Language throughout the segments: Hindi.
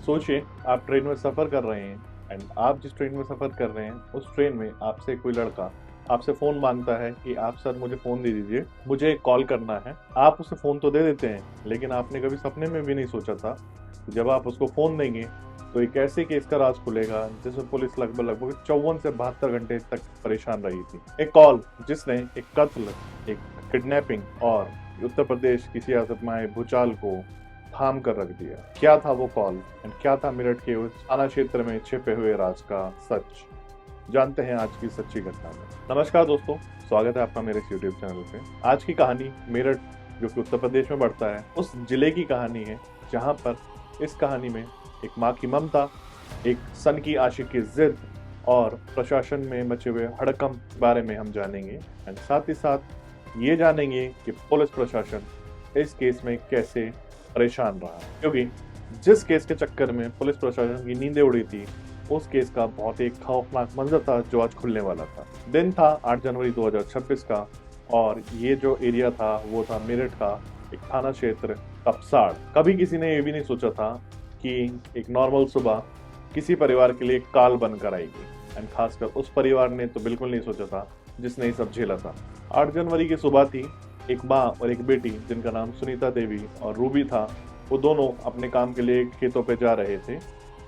सोचिए आप ट्रेन में सफ़र कर रहे हैं एंड आप जिस ट्रेन में सफ़र कर रहे हैं उस ट्रेन में आपसे कोई लड़का आपसे फ़ोन मांगता है कि आप सर मुझे फ़ोन दे दीजिए, मुझे कॉल करना है। आप उसे फ़ोन तो दे देते हैं, लेकिन आपने कभी सपने में भी नहीं सोचा था कि जब आप उसको फ़ोन देंगे तो एक ऐसे केस का राज खुलेगा जिसमें पुलिस लगभग लगभग 54 से 72 घंटे तक परेशान रही थी। एक कॉल जिसने एक कत्ल, एक किडनैपिंग और उत्तर प्रदेश की सियासत में भूचाल को थाम कर रख दिया। क्या था वो कॉल एंड क्या था मेरठ के उस थाना क्षेत्र में छिपे हुए राज का सच? जानते हैं आज की सच्ची घटना में। नमस्कार दोस्तों, स्वागत है आपका मेरे इस यूट्यूब चैनल पे। आज की कहानी मेरठ, जो कि उत्तर प्रदेश में पड़ता है, उस जिले की कहानी है जहां पर इस कहानी में एक माँ की ममता, एक सन की आशिक की जिद और प्रशासन में मचे हुए हड़कंप बारे में हम जानेंगे एंड साथ ही साथ ये जानेंगे कि पुलिस प्रशासन इस केस में कैसे परेशान रहा, क्योंकि जिस केस के चक्कर में पुलिस प्रशासन की नींदें उड़ी थी उस केस का बहुत ही खौफनाक मंजर था जो आज खुलने वाला था। दिन था 8 जनवरी 2026 का और ये जो एरिया था वो था मेरठ का एक थाना क्षेत्र कपसाड़। कभी किसी ने ये भी नहीं सोचा था कि एक नॉर्मल सुबह किसी परिवार के लिए काल बनकर आएगी एंड खासकर उस परिवार ने तो बिल्कुल नहीं सोचा था जिसने ये सब झेला था। 8 जनवरी की सुबह थी। एक माँ और एक बेटी जिनका नाम सुनीता देवी और रूबी था, वो दोनों अपने काम के लिए खेतों पे जा रहे थे।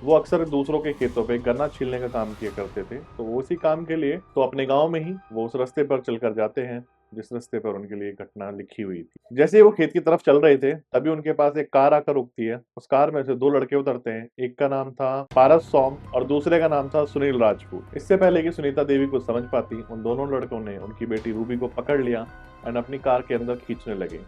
वो अक्सर दूसरों के खेतों पे गन्ना छीलने का काम किया करते थे, तो उसी काम के लिए तो अपने गांव में ही वो उस रास्ते पर चलकर जाते हैं जिस रास्ते पर उनके लिए घटना लिखी हुई थी। जैसे ही वो खेत की तरफ चल रहे थे तभी उनके पास एक कार आकर रुकती है। उस कार में से दो लड़के उतरते हैं। एक का नाम था पारस सोम और दूसरे का नाम था सुनील राजपूत। इससे पहले कि सुनीता देवी को समझ पाती, उन दोनों लड़कों ने उनकी बेटी रूबी को पकड़ लिया एंड अपनी कार के अंदर खींचने लगे।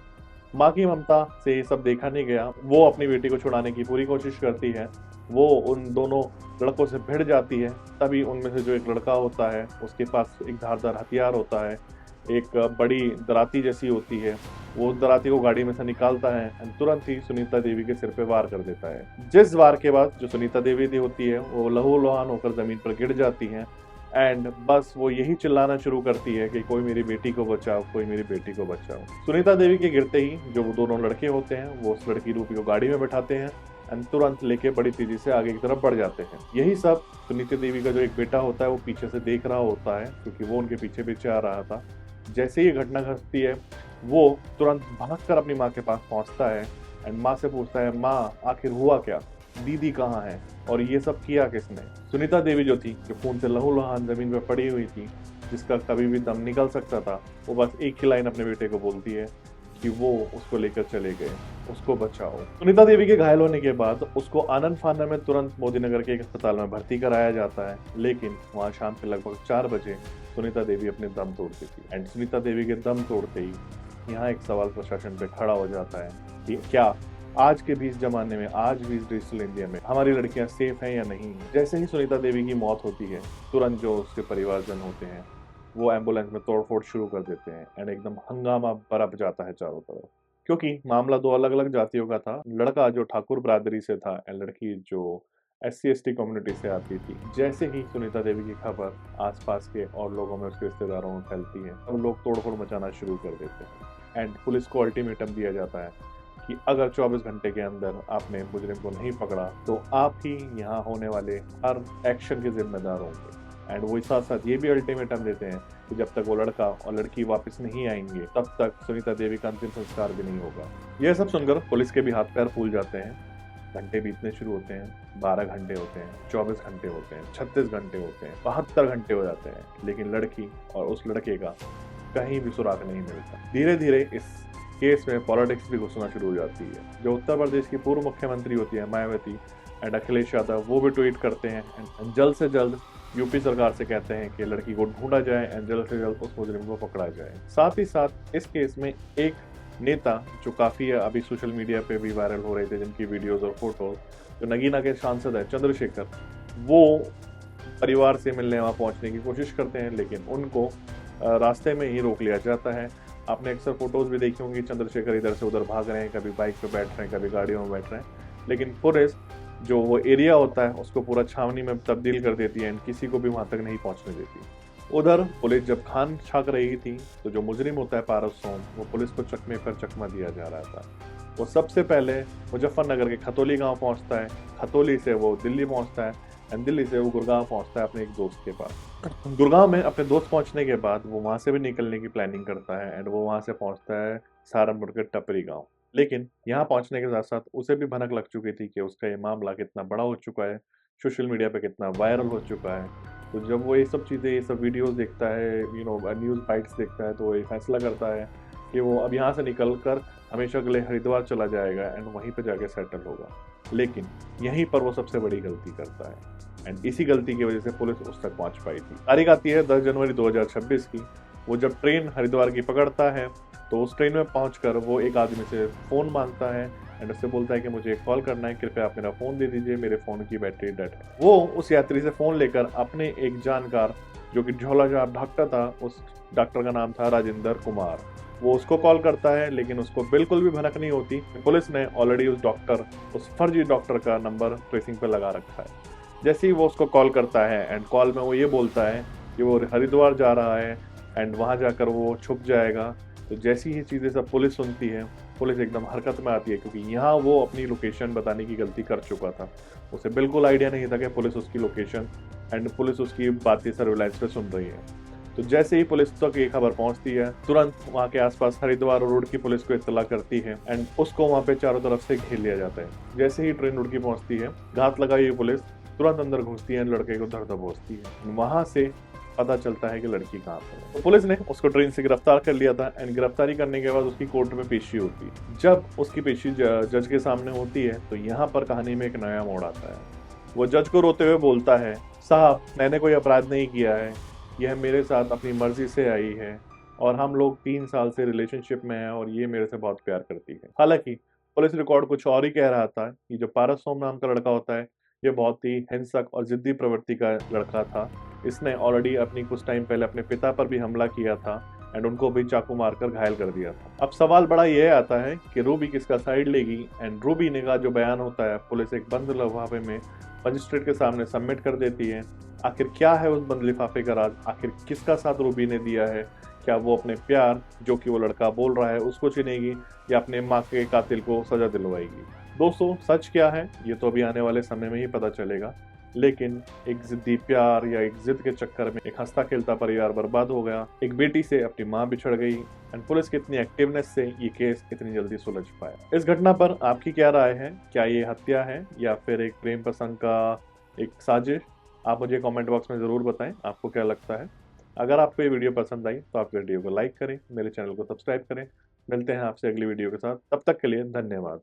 माँ की ममता से ये सब देखा नहीं गया। वो अपनी बेटी को छुड़ाने की पूरी कोशिश करती है। वो उन दोनों लड़कों से भिड़ जाती है। तभी उनमें से जो एक लड़का होता है उसके पास एक धारदार हथियार होता है, एक बड़ी दराती जैसी होती है। वो उस दराती को गाड़ी में से निकालता है एंड तुरंत ही सुनीता देवी के सिर पे वार कर देता है। जिस वार के बाद जो सुनीता देवी होती है वो लहूलुहान होकर जमीन पर गिर जाती है एंड बस वो यही चिल्लाना शुरू करती है कि कोई मेरी बेटी को बचाओ, कोई मेरी बेटी को बचाओ। सुनीता देवी के गिरते ही जो वो दोनों लड़के होते हैं वो उस लड़की रूपी को गाड़ी में बैठाते हैं एंड तुरंत लेके बड़ी तेजी से आगे की तरफ बढ़ जाते हैं। यही सब सुनीता देवी का जो एक बेटा होता है वो पीछे से देख रहा होता है, क्योंकि वो उनके पीछे पीछे आ रहा था। जैसे ही घटना घटती है वो तुरंत भागकर अपनी माँ के पास पहुंचता है एंड माँ से पूछता है, माँ आखिर हुआ क्या, दीदी कहाँ है और ये सब किया किसने? सुनीता देवी जो थी, जो खून से लहूलुहान जमीन पर पड़ी हुई थी, जिसका कभी भी दम निकल सकता था, वो बस एक ही लाइन अपने बेटे को बोलती है कि वो उसको लेकर चले गए, उसको बचाओ। सुनीता देवी के घायल होने के बाद उसको आनंद फानन में तुरंत मोदीनगर के एक अस्पताल में भर्ती कराया जाता है, लेकिन वहाँ शाम के लगभग 4 बजे सुनीता देवी अपने दम तोड़ती थी एंड सुनीता देवी के दम तोड़ते ही यहाँ एक सवाल प्रशासन पे खड़ा हो जाता है कि क्या आज के भी इस जमाने में, आज भी इस डिजिटल इंडिया में हमारी लड़कियां सेफ हैं या नहीं? जैसे ही सुनीता देवी की मौत होती है तुरंत जो उसके परिवारजन होते हैं वो एम्बुलेंस में तोड़फोड़ शुरू कर देते हैं एंड एकदम हंगामा बरप जाता है चारों तरफ, क्योंकि मामला दो अलग अलग जातियों का था। लड़का जो ठाकुर बरादरी से था एंड लड़की जो SC/ST कम्युनिटी से आती थी। जैसे ही सुनीता देवी की खबर आसपास के और लोगों में, उसके रिश्तेदारों में फैलती है, सब लोग तोड़फोड़ मचाना शुरू कर देते हैं एंड पुलिस को अल्टीमेटम दिया जाता है कि अगर 24 घंटे के अंदर आपने मुजरिम को नहीं पकड़ा तो आप ही यहाँ होने वाले हर एक्शन के जिम्मेदार होंगे। एंड वो साथ साथ ये भी अल्टीमेटम देते हैं कि जब तक वो लड़का और लड़की वापस नहीं आएंगे तब तक सुनीता देवी का अंतिम संस्कार भी नहीं होगा। यह सब सुनकर पुलिस के भी हाथ पैर फूल जाते हैं। घंटे बीतने शुरू होते हैं, 12 घंटे होते हैं, 24 घंटे होते हैं, 36 घंटे होते हैं, 72 घंटे हो जाते हैं, लेकिन लड़की और उस लड़के का कहीं भी सुराग नहीं मिलता। धीरे धीरे इस केस में पॉलिटिक्स भी घुसना शुरू हो जाती है। जो उत्तर प्रदेश की पूर्व मुख्यमंत्री होती है मायावती एंड अखिलेश यादव, वो भी ट्वीट करते हैं एंड जल्द से जल्द यूपी सरकार से कहते हैं कि लड़की को ढूंढा जाए एंड जल्द से जल्द उस मुजरिम को पकड़ा जाए। साथ ही साथ इस केस में एक नेता जो काफ़ी अभी सोशल मीडिया पे भी वायरल हो रहे थे, जिनकी वीडियोज़ और फोटोज, जो नगीना के सांसद है चंद्रशेखर, वो परिवार से मिलने वहाँ पहुँचने की कोशिश करते हैं, लेकिन उनको रास्ते में ही रोक लिया जाता है। आपने अक्सर फोटोज भी देखी होंगी, चंद्रशेखर इधर से उधर भाग रहे हैं, कभी बाइक पे बैठ रहे हैं, कभी गाड़ियों में बैठ रहे हैं, लेकिन पुलिस जो वो एरिया होता है उसको पूरा छावनी में तब्दील कर देती है एंड किसी को भी वहां तक नहीं पहुंचने देती। उधर पुलिस जब खान छाक रही थी तो जो मुजरिम होता है पारस सोम, वो पुलिस को चकमे पर चकमा दिया जा रहा था वो सबसे पहले मुजफ्फरनगर के खतौली गांव पहुंचता है, खतौली से वो दिल्ली पहुंचता है एंड दिल्ली से वो गुड़गांव पहुंचता है अपने एक दोस्त के पास। गुड़गांव में अपने दोस्त पहुंचने के बाद वो वहां से भी निकलने की प्लानिंग करता है एंड वो वहां से पहुंचता है सहारनपुर के टपरी गांव। लेकिन यहाँ पहुंचने के साथ साथ उसे भी भनक लग चुकी थी कि उसका ये मामला कितना बड़ा हो चुका है, सोशल मीडिया पे कितना वायरल हो चुका है। तो जब वो ये सब चीज़ें, ये सब वीडियोस देखता है, न्यूज़ बाइट्स देखता है, तो वो ये फैसला करता है कि वो अब यहाँ से निकल कर हमेशा के लिए हरिद्वार चला जाएगा एंड वहीं पे जाके सेटल होगा। लेकिन यहीं पर वो सबसे बड़ी गलती करता है एंड इसी गलती की वजह से पुलिस उस तक पहुंच पाई थी। तारीख आती है 10 जनवरी 2026 की। वो जब ट्रेन हरिद्वार की पकड़ता है तो उस ट्रेन में पहुंचकर वो एक आदमी से फ़ोन मांगता है एंड उससे बोलता है कि मुझे एक कॉल करना है, कृपया आप मेरा फ़ोन दे दीजिए, मेरे फ़ोन की बैटरी डेड है। वो उस यात्री से फ़ोन लेकर अपने एक जानकार जो कि झोलाछाप डॉक्टर था, उस डॉक्टर का नाम था राजेंद्र कुमार, वो उसको कॉल करता है। लेकिन उसको बिल्कुल भी भनक नहीं होती, पुलिस ने ऑलरेडी उस फर्जी डॉक्टर का नंबर ट्रेसिंग पे लगा रखा है। जैसे ही वो उसको कॉल करता है एंड कॉल में वो ये बोलता है कि वो हरिद्वार जा रहा है एंड वहाँ जाकर वो छुप जाएगा। तो जैसी ही चीज़ें सब पुलिस सुनती है, पुलिस एकदम हरकत में आती है, क्योंकि यहाँ वो अपनी लोकेशन बताने की गलती कर चुका था। उसे बिल्कुल आइडिया नहीं था कि पुलिस उसकी लोकेशन एंड पुलिस उसकी बातें सर्विलांस पे सुन रही है। तो जैसे ही पुलिस तक ये खबर पहुंचती है, तुरंत वहाँ के आसपास हरिद्वार रोड की पुलिस को इत्तला करती है एंड उसको वहाँ पे चारों तरफ से घेर लिया जाता है। जैसे ही ट्रेन रुड़की पहुंचती है, घात लगाई हुई पुलिस तुरंत अंदर घुसती है, लड़के को धर दबोचती है। वहां से पता चलता है कि लड़की कहाँ पर है। तो पुलिस ने उसको ट्रेन से गिरफ्तार कर लिया था एंड गिरफ्तारी करने के बाद उसकी कोर्ट में पेशी होती है। जब उसकी पेशी जज के सामने होती है तो यहाँ पर कहानी में एक नया मोड़ आता है। वो जज को रोते हुए बोलता है, साहब मैंने कोई अपराध नहीं किया है, यह मेरे साथ अपनी मर्जी से आई है और हम लोग 3 साल से रिलेशनशिप में हैं और ये मेरे से बहुत प्यार करती है। हालांकि पुलिस रिकॉर्ड कुछ और ही कह रहा था कि जो पारस सोम नाम का लड़का होता है, ये बहुत ही हिंसक और जिद्दी प्रवृत्ति का लड़का था। इसने ऑलरेडी अपनी कुछ टाइम पहले अपने पिता पर भी हमला किया था एंड उनको भी चाकू मारकर घायल कर दिया था। अब सवाल बड़ा यह आता है कि रूबी किसका साइड लेगी एंड रूबी ने का जो बयान होता है, पुलिस एक बंद लिफाफे में मजिस्ट्रेट के सामने सबमिट कर देती है। आखिर क्या है उस बंद लिफाफे का राज, आखिर किसका साथ रूबी ने दिया है? क्या वो अपने प्यार जो कि वो लड़का बोल रहा है उसको चुनेगी या अपने माँ के कातिल को सजा दिलवाएगी? दोस्तों सच क्या है ये तो अभी आने वाले समय में ही पता चलेगा। लेकिन एक जिद्दी प्यार या एक जिद के चक्कर में एक हंसता खेलता परिवार बर्बाद हो गया, एक बेटी से अपनी माँ बिछड़ गई एंड पुलिस की इतनी एक्टिवनेस से ये केस इतनी जल्दी सुलझ पाया। इस घटना पर आपकी क्या राय है? क्या ये हत्या है या फिर एक प्रेम प्रसंग का एक साजिश? आप मुझे कमेंट बॉक्स में ज़रूर बताएं आपको क्या लगता है। अगर आपको ये वीडियो पसंद आई तो आप वीडियो को लाइक करें, मेरे चैनल को सब्सक्राइब करें। मिलते हैं आपसे अगली वीडियो के साथ, तब तक के लिए धन्यवाद।